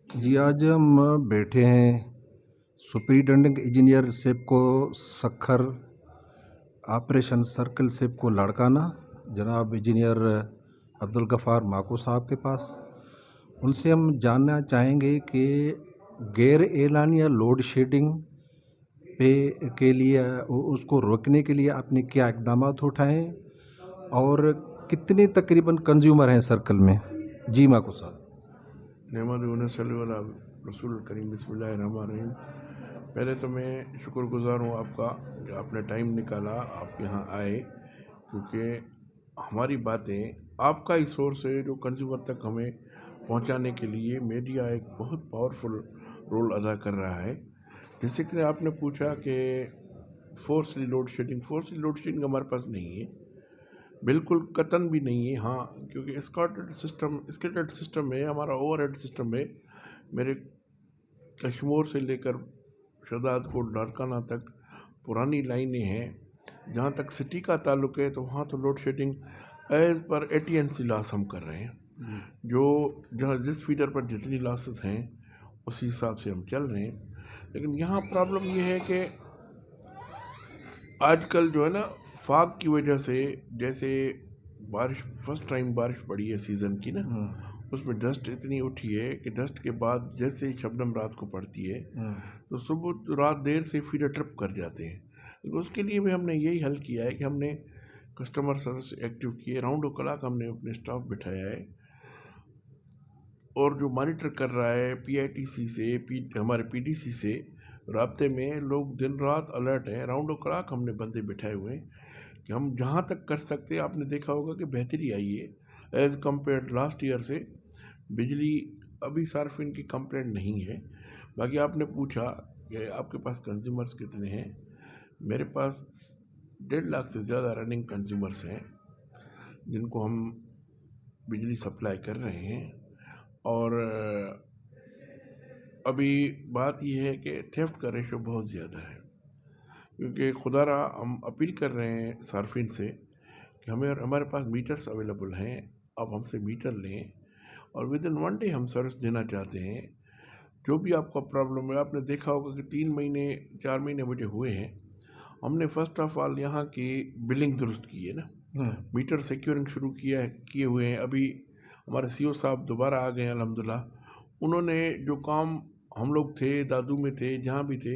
جی آج ہم بیٹھے ہیں superintendent engineer SEPCO Sukkur operation circle SEPCO Larkana جناب انجینئر عبدالغفار ماکو صاحب کے پاس. ان سے ہم جاننا چاہیں گے کہ غیر اعلانیہ لوڈ شیڈنگ کے لیے اس کو روکنے کے لیے آپ نے کیا اقدامات اٹھائے اور کتنے تقریباً کنزیومر ہیں سرکل میں. جی ماکو صاحب. نعمت صلی اللہ رسول کریم بسم اللہ الرحمن الرحیم. پہلے تو میں شکر گزار ہوں آپ کا کہ آپ نے ٹائم نکالا, آپ یہاں آئے, کیونکہ ہماری باتیں آپ کا ہی سورس ہے جو کنزیومر تک ہمیں پہنچانے کے لیے میڈیا ایک بہت پاورفل رول ادا کر رہا ہے. جیسے کہ آپ نے پوچھا کہ فورسلی لوڈ شیڈنگ ہمارے پاس نہیں ہے, بالکل قطن بھی نہیں ہے. ہاں, کیونکہ اسکیٹڈ سسٹم ہے, ہمارا اوور ہیڈ سسٹم ہے. میرے کشمور سے لے کر شہزاد کوٹ لاڑکانہ تک پرانی لائنیں ہیں. جہاں تک سٹی کا تعلق ہے تو وہاں تو load shedding as per AT&C loss ہم کر رہے ہیں. جہاں جس فیڈر پر جتنی لاسز ہیں اسی حساب سے ہم چل رہے ہیں. لیکن یہاں پرابلم یہ ہے کہ آج کل جو ہے نا فاگ کی وجہ سے, جیسے بارش فرسٹ ٹائم بارش پڑی ہے سیزن کی نا, اس میں ڈسٹ اتنی اٹھی ہے کہ ڈسٹ کے بعد جیسے ہی شبنم رات کو پڑتی ہے تو صبح رات دیر سے فیڈر ٹرپ کر جاتے ہیں. اس کے لیے بھی ہم نے یہی حل کیا ہے کہ ہم نے کسٹمر سروس ایکٹیو کیے, راؤنڈ کلاک ہم نے اپنے اسٹاف بٹھایا ہے, اور جو مانیٹر کر رہا ہے PITC سے ہمارے PDC سے رابطے میں, لوگ دن رات الرٹ ہیں. راؤنڈ کلاک ہم نے بندے بٹھائے ہوئے ہیں کہ ہم جہاں تک کر سکتے. آپ نے دیکھا ہوگا کہ بہتری آئی ہے ایز کمپیئرڈ لاسٹ ایئر سے. بجلی ابھی صارفین کی کمپلینٹ نہیں ہے. باقی آپ نے پوچھا کہ آپ کے پاس کنزیومرز کتنے ہیں. میرے پاس 1.5 لاکھ سے زیادہ رننگ کنزیومرز ہیں جن کو ہم بجلی سپلائی کر رہے ہیں. اور ابھی بات یہ ہے کہ تھیفٹ کا ریشو بہت زیادہ ہے, کیونکہ خدا را ہم اپیل کر رہے ہیں صارفین سے کہ ہمارے پاس میٹرز اویلیبل ہیں, آپ ہم سے میٹر لیں اور ودن 1 ڈے ہم سروس دینا چاہتے ہیں. جو بھی آپ کا پرابلم ہے, آپ نے دیکھا ہوگا کہ 3 مہینے 4 مہینے مجھے ہوئے ہیں, ہم نے فرسٹ آف آل یہاں کی بلنگ درست کی ہے نا, میٹر سیکیورنگ شروع کیے ہوئے ہیں. ابھی ہمارے CO صاحب دوبارہ آ گئے ہیں الحمدللہ. انہوں نے جو کام ہم لوگ تھے, دادو میں تھے, جہاں بھی تھے,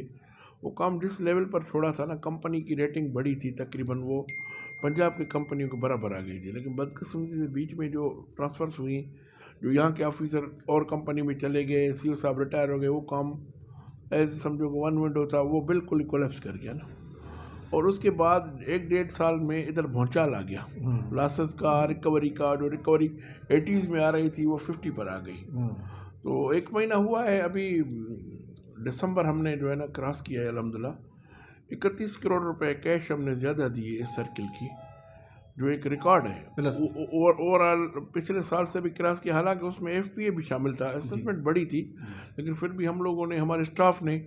وہ کام جس لیول پر چھوڑا تھا نا, کمپنی کی ریٹنگ بڑی تھی, تقریباً وہ پنجاب کی کمپنیوں کے برابر آ گئی تھی. لیکن بدقسمتی سے بیچ میں جو ٹرانسفرز ہوئیں, جو یہاں کے آفیسر اور کمپنی میں چلے گئے, CO صاحب ریٹائر ہو گئے, وہ کام ایز سمجھو کہ 1 ونڈو تھا وہ بالکل ہی کولیپس کر گیا نا. اور اس کے بعد 1-1.5 سال میں ادھر بھونچال آ گیا لاسز کا, ریکوری کا. جو ریکوری 80s میں آ رہی تھی وہ 50 پر آ گئی. تو 1 مہینہ ہوا ہے, ابھی دسمبر ہم نے جو ہے نا کراس کیا ہے الحمدللہ. 31 کروڑ روپے کیش ہم نے زیادہ دیے اس سرکل کی, جو ایک ریکارڈ ہے. اوور آل پچھلے سال سے بھی کراس کیا, حالانکہ اس میں FPA بھی شامل تھا, اسسمنٹ بڑی تھی, لیکن پھر بھی ہم لوگوں نے, ہمارے اسٹاف نے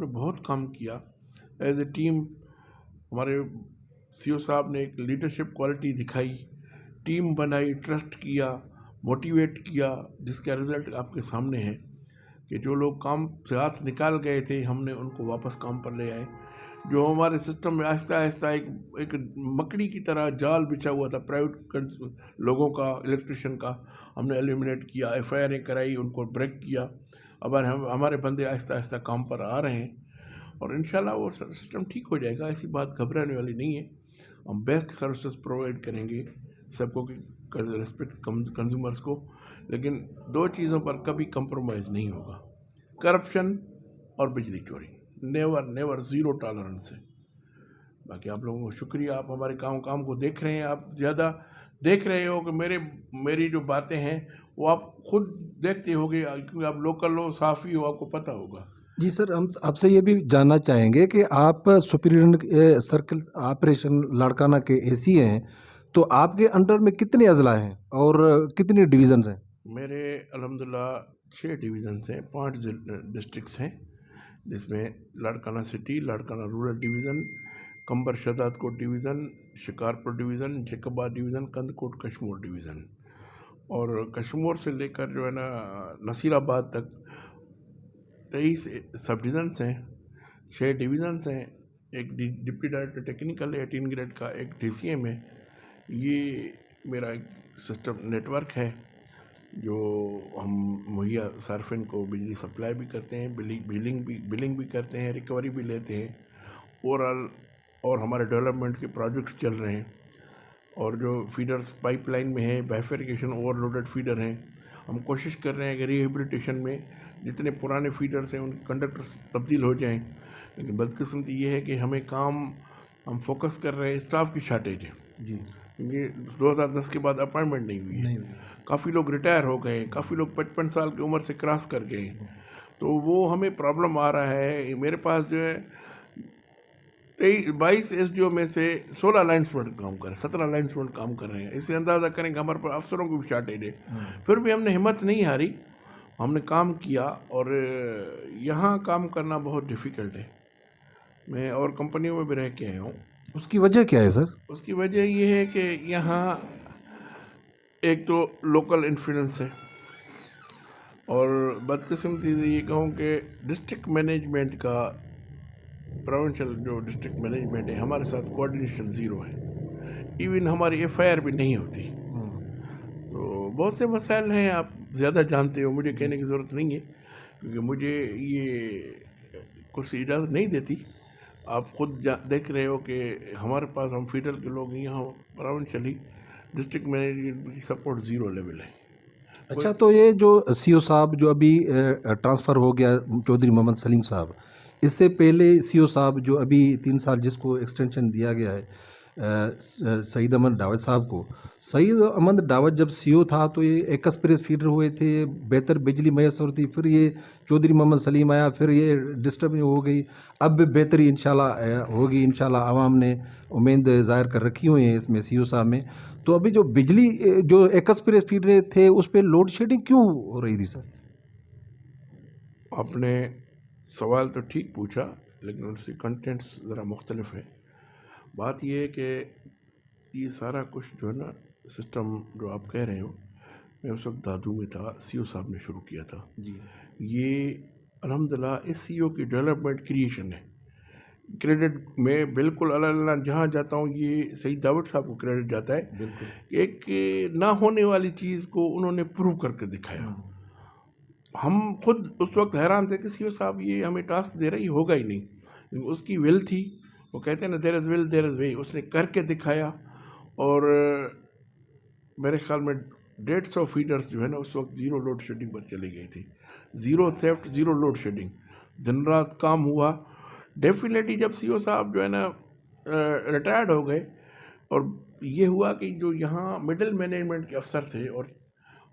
بہت کام کیا ایز اے ٹیم. ہمارے CO صاحب نے ایک لیڈرشپ کوالٹی دکھائی, ٹیم بنائی, ٹرسٹ کیا, موٹیویٹ کیا, جس کا رزلٹ آپ کے سامنے ہے کہ جو لوگ کام سے ہاتھ نکال گئے تھے ہم نے ان کو واپس کام پر لے آئے. جو ہمارے سسٹم میں آہستہ آہستہ ایک مکڑی کی طرح جال بچھا ہوا تھا پرائیویٹ لوگوں کا, الیکٹریشین کا, ہم نے ایلیمنیٹ کیا, FIR کرائی, ان کو بریک کیا. اب ہمارے بندے آہستہ آہستہ کام پر آ رہے ہیں اور انشاءاللہ وہ سسٹم ٹھیک ہو جائے گا. ایسی بات گھبرانے والی نہیں ہے. ہم بیسٹ سروسز پرووائڈ کریں گے سب کو, ریسپیکٹ کنزیومرز کو, لیکن 2 چیزوں پر کبھی کمپرومائز نہیں ہوگا, کرپشن اور بجلی چوری. نیور زیرو ٹالرنس ہے. باقی آپ لوگوں کو شکریہ, آپ ہمارے کام کو دیکھ رہے ہیں. آپ زیادہ دیکھ رہے ہو کہ میری جو باتیں ہیں وہ آپ خود دیکھتے ہوگے, کیونکہ آپ لوکل ہو, صافی ہو, آپ کو پتہ ہوگا. جی سر, ہم آپ سے یہ بھی جاننا چاہیں گے کہ آپ سپرنٹینڈنٹ سرکل آپریشن لاڑکانہ کے AC ہیں, تو آپ کے انڈر میں کتنے اضلاع ہیں اور کتنی ڈویژنز ہیں؟ میرے الحمدللہ 6 ڈویژنز ہیں, 5 ڈسٹرکٹس ہیں. جس میں Larkana city, Larkana rural division, Qambar Shahdadkot division, Shikarpur division, Jacobabad division, Kandhkot Kashmore division, اور کشمور سے لے کر جو ہے نا نصیر آباد تک 23 سب ڈویژنس ہیں، 6 ڈویژنس ہیں، ایک ڈپٹی ڈائریکٹر ٹیکنیکل ہے 18 گریڈ کا، ایک ڈی سی ایم ہے۔ یہ میرا ایک سسٹم نیٹ ورک ہے جو ہم مہیا صارفین کو بجلی سپلائی بھی کرتے ہیں، بلنگ بھی کرتے ہیں، ریکوری بھی لیتے ہیں اوورال، اور ہمارے ڈیولپمنٹ کے پروجیکٹس چل رہے ہیں، اور جو فیڈرز پائپ لائن میں ہیں، بائفرکیشن اوور لوڈڈ فیڈر ہیں، ہم کوشش کر رہے ہیں کہ ریہیبلیٹیشن میں جتنے پرانے فیڈرز ہیں ان کے کنڈکٹرز تبدیل ہو جائیں، لیکن بدقسمتی یہ ہے کہ ہم فوکس کر رہے ہیں، اسٹاف کی شارٹیج ہے جی کیونکہ 2010 کے بعد اپائنٹمنٹ نہیں ہوئی ہے، کافی لوگ ریٹائر ہو گئے، کافی لوگ 55 سال کی عمر سے کراس کر گئے، تو وہ ہمیں پرابلم آ رہا ہے۔ میرے پاس جو ہے 22 ایس ڈی او میں سے 16 لائنسمنٹ کام کر رہے ہیں، 17 لائنسمنٹ کام کر رہے ہیں، اس سے اندازہ کریں کہ ہمارے پاس افسروں کی بھی شارٹیج ہے، پھر بھی ہم نے ہمت نہیں ہاری، ہم نے کام کیا، اور یہاں کام کرنا بہت ڈیفیکلٹ ہے، میں اور کمپنیوں میں بھی رہ کے آیا ہوں۔ اس کی وجہ کیا ہے سر؟ اس کی وجہ یہ ہے کہ یہاں ایک تو لوکل انفلوئنس ہے، اور بدقسمتی سے یہ کہوں کہ ڈسٹرکٹ مینجمنٹ کا، پروونشل جو ڈسٹرکٹ مینجمنٹ ہے ہمارے ساتھ کوآرڈینیشن زیرو ہے، ایون ہماری ایف آئی آر بھی نہیں ہوتی، تو بہت سے مسائل ہیں، آپ زیادہ جانتے ہو، مجھے کہنے کی ضرورت نہیں ہے کیونکہ مجھے یہ کرسی اجازت نہیں دیتی، آپ خود دیکھ رہے ہو کہ ہمارے پاس ہم فیڈرل کے لوگ ہیں، یہاں پروونشلی ڈسٹرکٹ مینجمنٹ کی سپورٹ زیرو لیول ہے۔ اچھا، تو یہ جو سی او صاحب جو ابھی ٹرانسفر ہو گیا چودھری محمد سلیم صاحب، اس سے پہلے سی او صاحب جو ابھی 3 سال جس کو ایکسٹینشن دیا گیا ہے سعید احمد ڈاوت صاحب کو، سعید احمد ڈاوت جب سی او تھا تو یہ ایکسپریس فیڈر ہوئے تھے، بہتر بجلی میسر تھی، پھر یہ چودھری محمد سلیم آیا، پھر یہ ڈسٹرب ہو گئی، اب بہتری انشاءاللہ ہوگی، انشاءاللہ عوام نے امید ظاہر کر رکھی ہوئی ہیں اس میں سی او صاحب میں۔ تو ابھی جو بجلی جو ایکسپریس فیڈر تھے اس پہ لوڈ شیڈنگ کیوں ہو رہی تھی سر؟ آپ نے سوال تو ٹھیک پوچھا لیکن ان سے کنٹینٹس ذرا مختلف ہے۔ بات یہ ہے کہ یہ سارا کچھ جو ہے نا سسٹم جو آپ کہہ رہے ہو، میں اس وقت دادو میں تھا، سی او صاحب نے شروع کیا تھا، جی، یہ الحمدللہ اس سی او کی ڈیولپمنٹ کریشن ہے، کریڈٹ میں بالکل اللہ جہاں جاتا ہوں یہ سعید ڈاوٹ صاحب کو کریڈٹ جاتا ہے بالکل، کہ ایک نہ ہونے والی چیز کو انہوں نے پروو کر کے دکھایا۔ ہم خود اس وقت حیران تھے کہ سی او صاحب یہ ہمیں ٹاسک دے رہے، یہ ہوگا ہی نہیں، لیکن اس کی ول تھی، وہ کہتے ہیں نا دیر از ول دیر از وے، اس نے کر کے دکھایا، اور میرے خیال میں 150 فیڈرز جو ہے نا اس وقت زیرو لوڈ شیڈنگ پر چلی گئی تھی، zero theft, zero load shedding, دن رات کام ہوا۔ ڈیفینیٹلی جب سی او صاحب جو ہے نا ریٹائرڈ ہو گئے، اور یہ ہوا کہ جو یہاں مڈل مینجمنٹ کے افسر تھے اور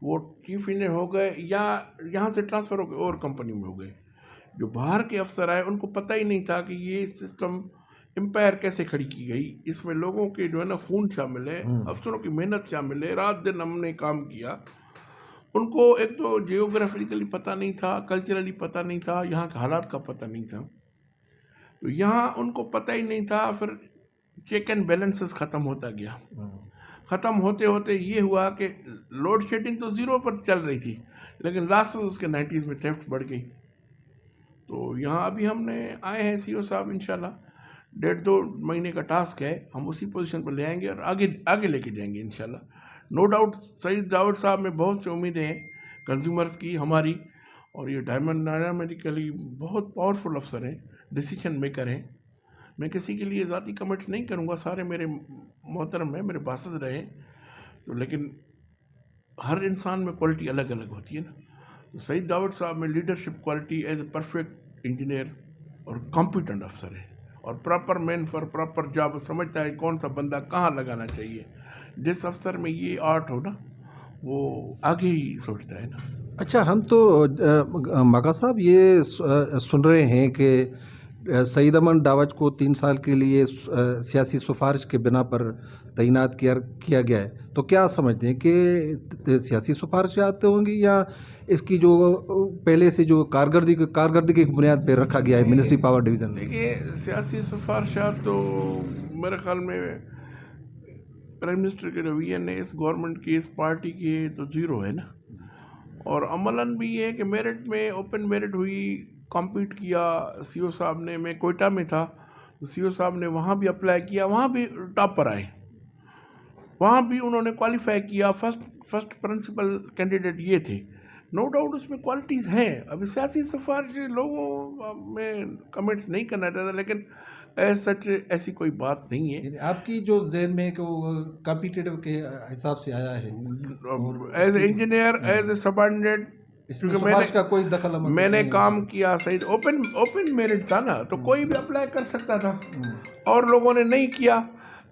وہ چیف انجینئر ہو گئے یا یہاں سے ٹرانسفر ہو گئے اور کمپنی میں ہو گئے، جو باہر کے افسر آئے ان کو پتہ ہی نہیں تھا کہ یہ سسٹم امپائر کیسے کھڑی کی گئی، اس میں لوگوں کے جو ہے نا خون شامل ہے، افسروں کی محنت شامل ہے، رات دن ہم نے کام کیا، ان کو ایک تو جیوگرافیکلی پتہ نہیں تھا، کلچرلی پتہ نہیں تھا، یہاں کے حالات کا پتہ نہیں تھا، تو یہاں ان کو پتہ ہی نہیں تھا، پھر چیک اینڈ بیلنسز ختم ہوتا گیا، ختم ہوتے ہوتے یہ ہوا کہ لوڈ شیڈنگ تو زیرو پر چل رہی تھی لیکن لاسٹ اس کے 90s میں تھیفٹ بڑھ گئی، تو یہاں ابھی ہم نے آئے ہیں سی او صاحب، انشاءاللہ 1.5-2 مہینے کا ٹاسک ہے، ہم اسی پوزیشن پر لے آئیں گے اور آگے لے کے جائیں گے انشاءاللہ۔ نو ڈاؤٹ سعید ڈاوٹ صاحب میں بہت سی امیدیں ہیں کنزیومرز کی، ہماری، اور یہ ڈائمنڈ میڈیکلی بہت پاورفل افسر ہیں، ڈیسیشن میکر ہیں، میں کسی کے لیے ذاتی کمنٹ نہیں کروں گا، سارے میرے محترم ہیں، میرے باسز رہے، تو لیکن ہر انسان میں کوالٹی الگ الگ ہوتی ہے نا، تو سعید ڈاوٹ صاحب میں leadership quality as a perfect engineer اور کمپیٹنٹ افسر ہے، اور proper man for proper job, سمجھتا ہے کون سا بندہ کہاں لگانا چاہیے، جس افسر میں یہ آرٹ ہو نا وہ آگے ہی سوچتا ہے نا۔ اچھا، ہم تو مکا صاحب یہ سن رہے ہیں کہ سعید احمد ڈاوت کو 3 سال کے لیے سیاسی سفارش کے بنا پر تعینات کیا گیا ہے، تو کیا سمجھتے ہیں کہ سیاسی سفارشات ہوں گی یا اس کی جو پہلے سے جو کارکردگی کی بنیاد پہ رکھا گیا ہے منسٹری پاور ڈویژن میں؟ دیکھیے سیاسی سفارشات تو میرے خیال میں پرائم منسٹر کے رویے نے اس گورنمنٹ کی اس پارٹی کی تو زیرو ہے نا. اور عملاً بھی یہ ہے کہ میرٹ میں اوپن میرٹ ہوئی، کمپیٹ کیا سی او صاحب نے. میں کوئٹہ میں تھا، سی او صاحب نے وہاں بھی اپلائی کیا، وہاں بھی ٹاپ پر آئے، وہاں بھی انہوں نے کوالیفائی کیا. فرسٹ پرنسپل کینڈیڈیٹ یہ تھے. نو ڈاؤٹ اس میں کوالٹیز ہیں. ابھی سیاسی سفارش لوگوں میں کمنٹس نہیں کرنا چاہتا، لیکن سچ ایسی کوئی بات نہیں ہے. یعنی آپ کی جو ذہن میں کہ وہ کمپیٹیٹو کے حساب سے آیا ہے as a engineer, as a subordinate, اس میں سفارش کا کوئی دخل عمل میں نے کام کیا صحیح. اوپن میرٹ تھا نا، تو کوئی بھی اپلائی کر سکتا تھا، اور لوگوں نے نہیں کیا.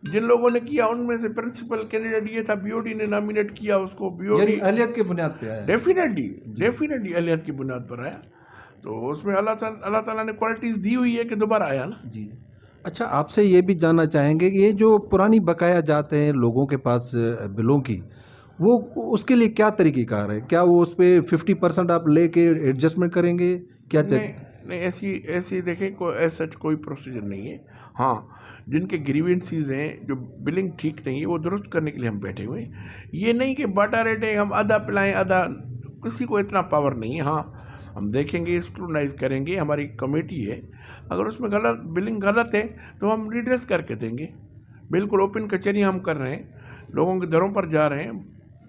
جن لوگوں نے کیا ان میں سے پرنسپل کینڈیڈیٹ یہ تھا، بی او ڈی نے نامینیٹ کیا اس کو. بی او ڈی اہلیت کے بنیاد پہ آیا، ڈیفینیٹلی اہلیت کی بنیاد پر آیا. تو اس میں اللہ تعالیٰ نے کوالٹیز دی ہوئی ہے کہ دوبارہ آیا نا. جی. اچھا، آپ سے یہ بھی جاننا چاہیں گے کہ یہ جو پرانی بقایا جاتے ہیں لوگوں کے پاس بلوں کی، وہ اس کے لیے کیا طریقہ کار ہے؟ کیا وہ اس پہ 50% آپ لے کے ایڈجسٹمنٹ کریں گے؟ کیا نہیں، ایسی دیکھیں سچ کوئی پروسیجر نہیں ہے. ہاں، جن کے گریوینسیز ہیں، جو بلنگ ٹھیک نہیں ہے، وہ درست کرنے کے لیے ہم بیٹھے ہوئے ہیں. یہ نہیں کہ باٹا ریٹ ہے ہم آدھا پلائیں آدھا، کسی کو اتنا پاور نہیں ہے. ہاں، ہم دیکھیں گے، اسکروٹنائز کریں گے، ہماری کمیٹی ہے. اگر اس میں بلنگ غلط ہے تو ہم ریڈریس کر کے دیں گے. بالکل اوپن کچہری ہم کر رہے ہیں، لوگوں کے گھروں پر جا رہے ہیں،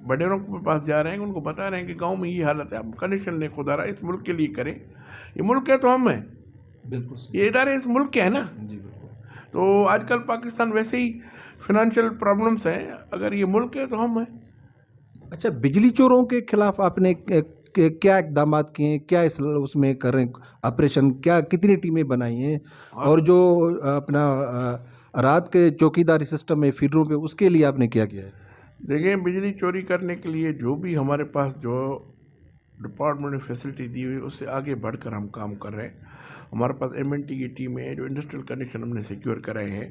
بڈیروں کے پاس جا رہے ہیں، ان کو بتا رہے ہیں کہ گاؤں میں یہ حالت ہے، آپ کنڈیشن لیں، خدا رہا اس ملک کے لیے کریں. یہ ملک ہے تو ہم ہیں، بالکل یہ ادارے اس ملک کے ہیں نا. جی بالکل. تو آج کل پاکستان ویسے ہی فنانشیل پرابلمس ہیں، اگر یہ ملک ہے تو ہم ہیں. اچھا، بجلی چوروں کے خلاف آپ نے کیا اقدامات کیے ہیں؟ کیا اس میں کر رہے ہیں آپریشن؟ کتنی ٹیمیں بنائی ہیں؟ اور جو اپنا رات کے چوکیداری سسٹم ہے فیڈروں پہ، اس کے لیے آپ نے کیا کیا ہے؟ دیکھیں، بجلی چوری کرنے کے لیے جو بھی ہمارے پاس جو ڈپارٹمنٹ نے فیسلٹی دی ہوئی، اس سے آگے بڑھ کر ہم کام کر رہے ہیں. ہمارے پاس M&T کی ٹیم ہے، جو انڈسٹریل کنیکشن ہم نے سیکیور کرائے ہیں،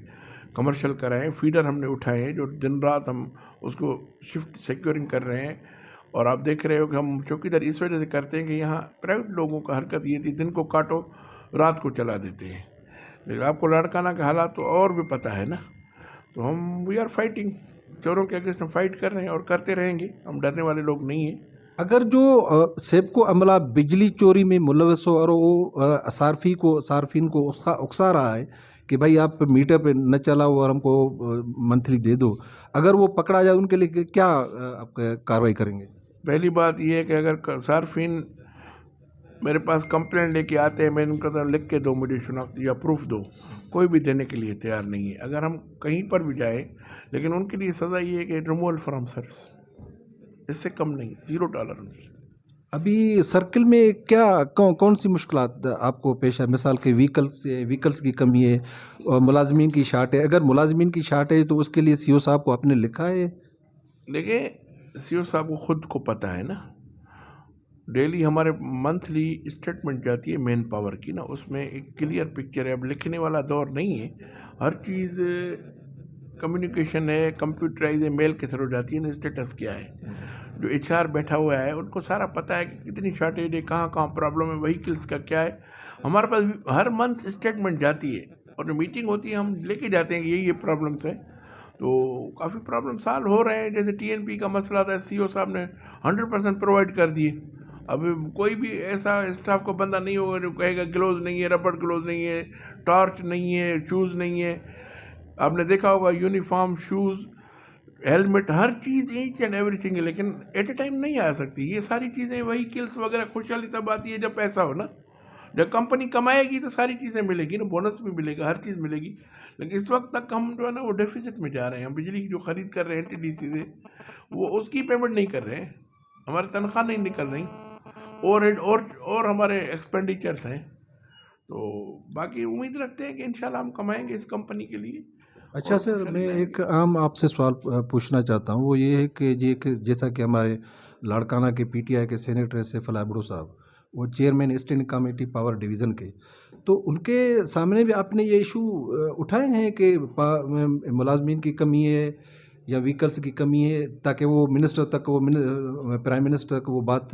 کمرشل کرائے ہیں، فیڈر ہم نے اٹھائے ہیں، جو دن رات ہم اس کو شفٹ سیکیورنگ کر رہے ہیں. اور آپ دیکھ رہے ہو کہ ہم چوکیدار اس وجہ سے کرتے ہیں کہ یہاں پرائیویٹ لوگوں کا حرکت یہ تھی، دن کو کاٹو رات کو چلا دیتے ہیں. لیکن آپ کو لاڑکانہ کے حالات تو اور بھی پتہ ہے نا. تو ہم وی آر فائٹنگ، چوروں کے اگینسٹ ہم فائٹ کر رہے ہیں اور کرتے رہیں گے. ہم ڈرنے والے لوگ نہیں ہیں. اگر جو سیبکو عملہ بجلی چوری میں ملوث ہو اور وہ صارفین کو اکسا رہا ہے کہ بھائی آپ میٹر پہ نہ چلاؤ اور ہم کو منتھلی دے دو، اگر وہ پکڑا جائے ان کے لیے کیا آپ کارروائی کریں گے؟ پہلی بات یہ ہے کہ اگر صارفین میرے پاس کمپلین لے کے آتے ہیں، میں ان کا لکھ کے دو، مجھے شناختی یا پروف دو، کوئی بھی دینے کے لیے تیار نہیں ہے. اگر ہم کہیں پر بھی جائیں، لیکن ان کے لیے سزا یہ ہے کہ ریموول فرام سروس، اس سے کم نہیں، 0 ٹالرنس. ابھی سرکل میں کون سی مشکلات آپ کو پیش ہے؟ مثال کے ویکلس کی کمی ہے اور ملازمین کی شارٹ ہے. اگر ملازمین کی شارٹ ہے تو اس کے لیے CO صاحب کو آپ نے لکھا ہے؟ دیکھیں، CO صاحب کو خود کو پتہ ہے نا. ڈیلی ہمارے منتھلی اسٹیٹمنٹ جاتی ہے مین پاور کی نا، اس میں ایک کلیئر پکچر ہے. اب لکھنے والا دور نہیں ہے، ہر چیز کمیونیکیشن ہے، کمپیوٹرائز ہے، میل کے تھرو جاتی ہے نا. اسٹیٹس کیا ہے، جو HR بیٹھا ہوا ہے ان کو سارا پتہ ہے کہ کتنی شارٹیج ہے، کہاں کہاں پرابلم ہے، وہیکلس کا کیا ہے. ہمارے پاس ہر منتھ اسٹیٹمنٹ جاتی ہے، اور جو میٹنگ ہوتی ہے ہم لے کے جاتے ہیں کہ یہ پرابلمس ہیں. تو کافی پرابلم سالو ہو رہے ہیں. جیسے TNP کا مسئلہ تھا، CO صاحب نے 100% پرووائڈ کر دیے. اب کوئی بھی ایسا اسٹاف کا بندہ نہیں ہوگا جو کہے گا گلوز نہیں ہے، ربڑ گلوز نہیں ہے، ٹارچ نہیں ہے، شوز نہیں ہے. آپ نے دیکھا ہوگا یونیفارم، شوز، ہیلمٹ، ہر چیز ایچ اینڈ ایوری تھنگ ہے. لیکن ایٹ اے ٹائم نہیں آ سکتی یہ ساری چیزیں. وہیکلس وغیرہ خوشحالی تب آتی ہے جب پیسہ ہو نا. جب کمپنی کمائے گی تو ساری چیزیں ملے گی نا، بونس بھی ملے گا، ہر چیز ملے گی. لیکن اس وقت تک ہم جو ہے نا وہ ڈیفیسٹ میں جا رہے ہیں. ہم بجلی کی جو خرید کر رہے ہیں NTDC سے، وہ اس کی پیمنٹ نہیں کر رہے ہیں، ہماری تنخواہ نہیں نکل رہی، اور ہمارے ایکسپینڈیچرس ہیں. تو باقی امید رکھتے ہیں کہ انشاءاللہ ہم کمائیں گے اس کمپنی کے لیے. اچھا سر، میں ایک عام آپ سے سوال پوچھنا چاہتا ہوں، وہ یہ ہے کہ جیسا کہ ہمارے لاڑکانہ کے PTI کے سینیٹر سیف اللہ ابڑو صاحب، وہ chairman standing committee power division کے، تو ان کے سامنے بھی آپ نے یہ ایشو اٹھائے ہیں کہ ملازمین کی کمی ہے یا ویکلس کی کمی ہے، تاکہ وہ منسٹر تک، وہ پرائم منسٹر تک وہ بات